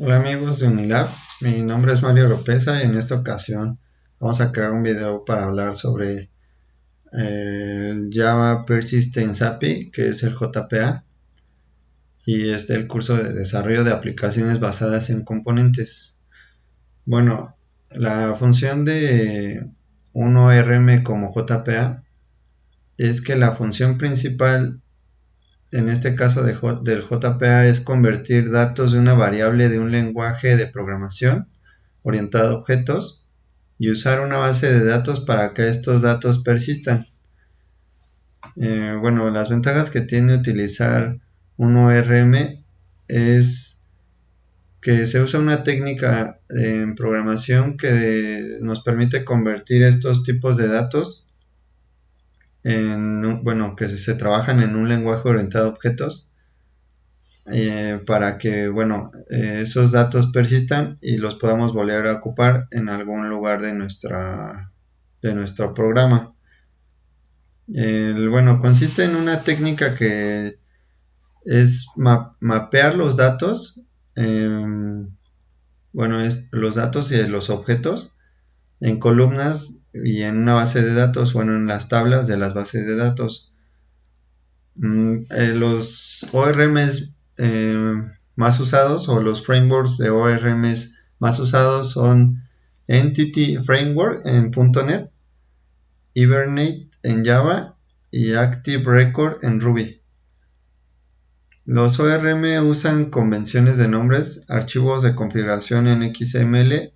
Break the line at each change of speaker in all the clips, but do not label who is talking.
Hola amigos de Unilab, mi nombre es Mario Lopeza y en esta ocasión vamos a crear un video para hablar sobre el Java Persistence API, que es el JPA, y el curso de desarrollo de aplicaciones basadas en componentes. Bueno, la función de un ORM como JPA es que la función principal en este caso del JPA es convertir datos de una variable de un lenguaje de programación orientado a objetos y usar una base de datos para que estos datos persistan. Bueno, las ventajas que tiene utilizar un ORM es que se usa una técnica en programación que nos permite convertir estos tipos de datos bueno, que se trabajan en un lenguaje orientado a objetos para que, bueno, esos datos persistan y los podamos volver a ocupar en algún lugar de nuestro programa. Bueno, consiste en una técnica que es mapear los datos, bueno, los datos y los objetos en columnas y en una base de datos, bueno, en las tablas de las bases de datos. Los ORMs más usados o los frameworks de ORMs más usados son Entity Framework en .NET, Hibernate en Java y Active Record en Ruby. Los ORM usan convenciones de nombres, archivos de configuración en XML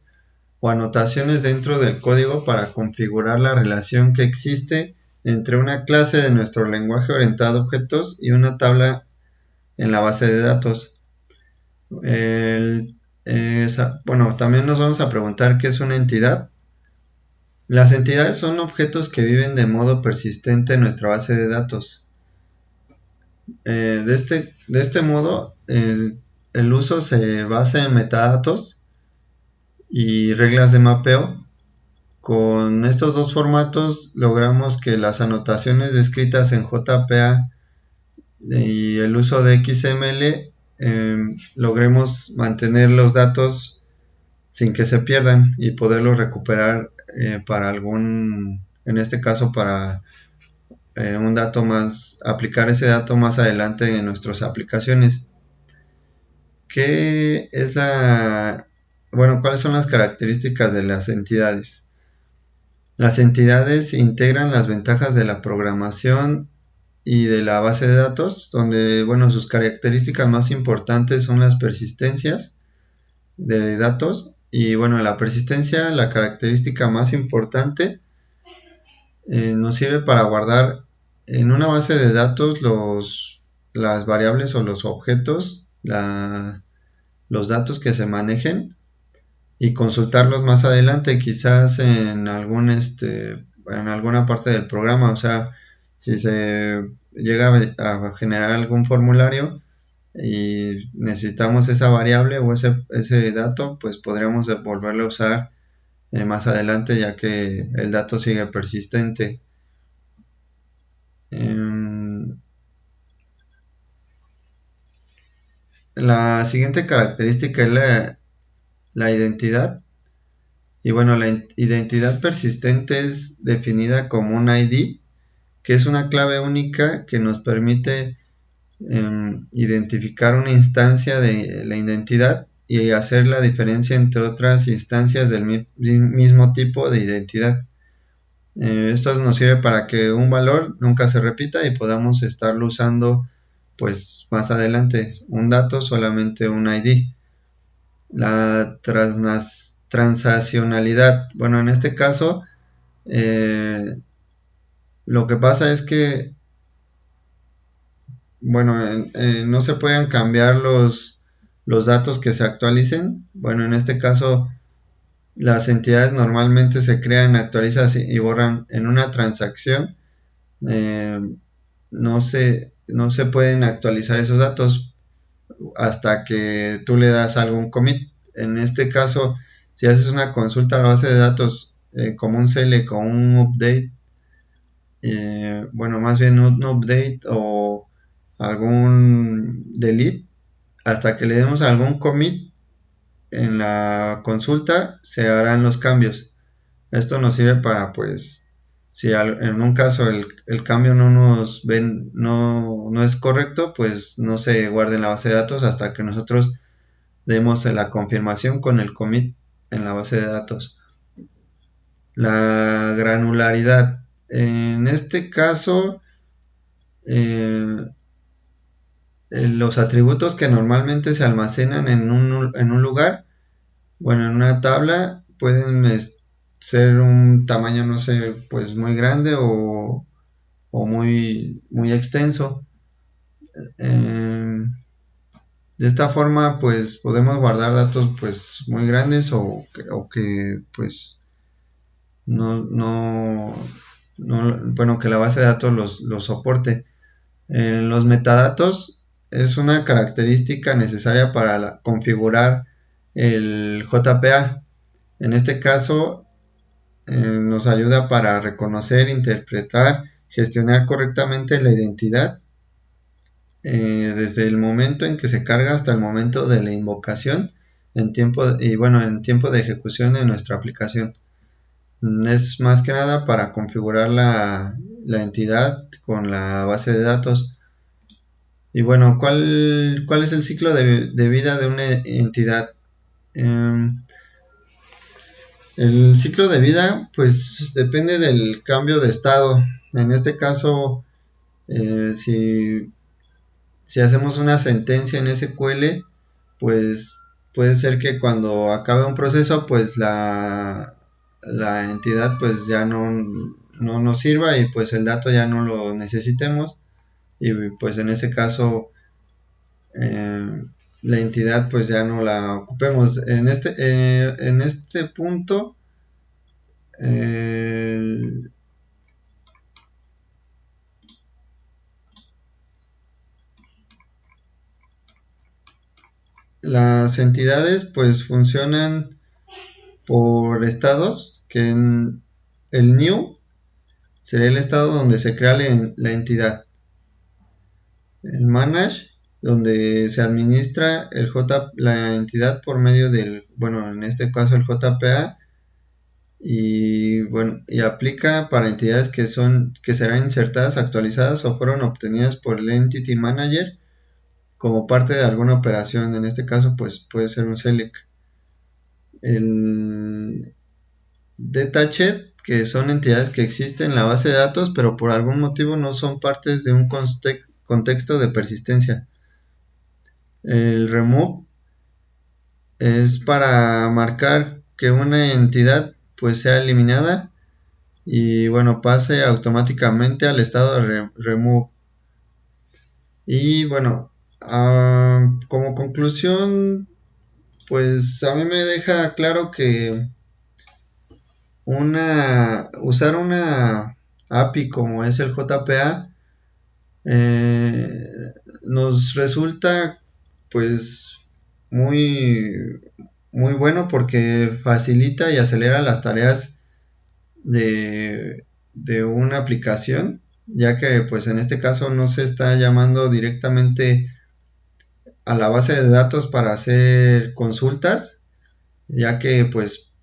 o anotaciones dentro del código para configurar la relación que existe entre una clase de nuestro lenguaje orientado a objetos y una tabla en la base de datos. Bueno, también nos vamos a preguntar qué es una entidad. Las entidades son objetos que viven de modo persistente en nuestra base de datos. De este modo, el uso se basa en metadatos y reglas de mapeo. Con estos dos formatos logramos que las anotaciones descritas en JPA y el uso de XML logremos mantener los datos sin que se pierdan y poderlos recuperar para en este caso para un dato más, aplicar ese dato más adelante en nuestras aplicaciones. ¿Qué es bueno, cuáles son las características de las entidades? Las entidades integran las ventajas de la programación y de la base de datos, donde, bueno, sus características más importantes son las persistencias de datos y, bueno, la persistencia, la característica más importante, nos sirve para guardar en una base de datos las variables o los objetos, los datos que se manejen y consultarlos más adelante, quizás en en alguna parte del programa. O sea, si se llega a generar algún formulario y necesitamos esa variable o ese dato, pues podríamos volverlo a usar más adelante, ya que el dato sigue persistente. La siguiente característica es la identidad. Y bueno, la identidad persistente es definida como un ID, que es una clave única que nos permite identificar una instancia de la identidad y hacer la diferencia entre otras instancias del mismo tipo de identidad. Esto nos sirve para que un valor nunca se repita y podamos estarlo usando pues más adelante. Un dato, solamente un ID. La transaccionalidad. Bueno, en este caso, lo que pasa es que, bueno, no se pueden cambiar los datos que se actualicen. Bueno, en este caso, las entidades normalmente se crean, actualizan y borran en una transacción. Eh, no se pueden actualizar esos datos hasta que tú le das algún commit. En este caso, si haces una consulta a la base de datos como un select o un update, bueno, más bien un update o algún delete, hasta que le demos algún commit, en la consulta se harán los cambios. Esto nos sirve para, pues, si en un caso el cambio no es correcto, pues no se guarde en la base de datos hasta que nosotros demos la confirmación con el commit en la base de datos. La granularidad. En este caso, los atributos que normalmente se almacenan en un lugar, bueno, en una tabla, pueden ser un tamaño, no sé, pues muy grande o muy extenso. De esta forma, pues podemos guardar datos pues muy grandes o que pues bueno, que la base de datos los soporte. Los metadatos es una característica necesaria para configurar el JPA. En este caso, nos ayuda para reconocer, interpretar, gestionar correctamente la identidad desde el momento en que se carga hasta el momento de la invocación en tiempo de ejecución de nuestra aplicación. Es más que nada para configurar la entidad con la base de datos. Y bueno, ¿cuál es el ciclo de vida de una entidad? El ciclo de vida pues depende del cambio de estado. En este caso, si hacemos una sentencia en SQL, pues puede ser que cuando acabe un proceso, pues la entidad pues ya no nos sirva y pues el dato ya no lo necesitemos, y pues en ese caso la entidad pues ya no la ocupemos. En este punto, las entidades pues funcionan por estados, que en el new sería el estado donde se crea la entidad, el manage donde se administra la entidad por medio del, bueno, en este caso el JPA, y bueno, y aplica para entidades que serán insertadas, actualizadas o fueron obtenidas por el Entity Manager como parte de alguna operación. En este caso pues puede ser un select. El detached, que son entidades que existen en la base de datos pero por algún motivo no son partes de un contexto de persistencia. El remove es para marcar que una entidad pues sea eliminada y bueno, pase automáticamente al estado de remove. Y bueno, como conclusión, pues a mí me deja claro que usar una API como es el JPA nos resulta pues muy muy bueno porque facilita y acelera las tareas de una aplicación, ya que pues en este caso no se está llamando directamente a la base de datos para hacer consultas, ya que pues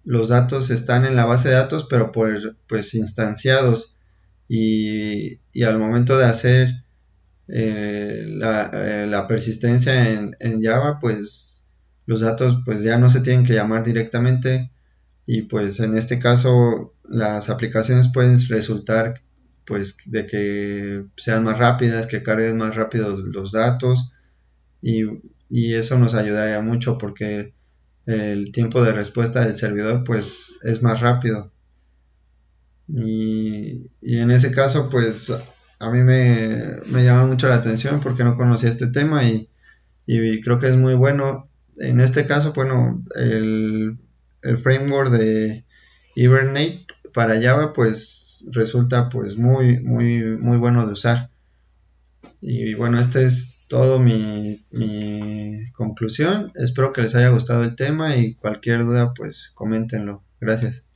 los datos están en la base de datos pero pues instanciados, y al momento de hacer la persistencia en Java, pues los datos pues ya no se tienen que llamar directamente, y pues en este caso las aplicaciones pueden resultar pues de que sean más rápidas, que carguen más rápido los datos, y, y eso nos ayudaría mucho porque el tiempo de respuesta del servidor pues es más rápido, y en ese caso pues a mí me llama mucho la atención porque no conocía este tema, y creo que es muy bueno. En este caso, bueno, el framework de Hibernate para Java pues resulta pues muy bueno de usar. Y bueno, este es todo mi conclusión. Espero que les haya gustado el tema y cualquier duda pues coméntenlo. Gracias.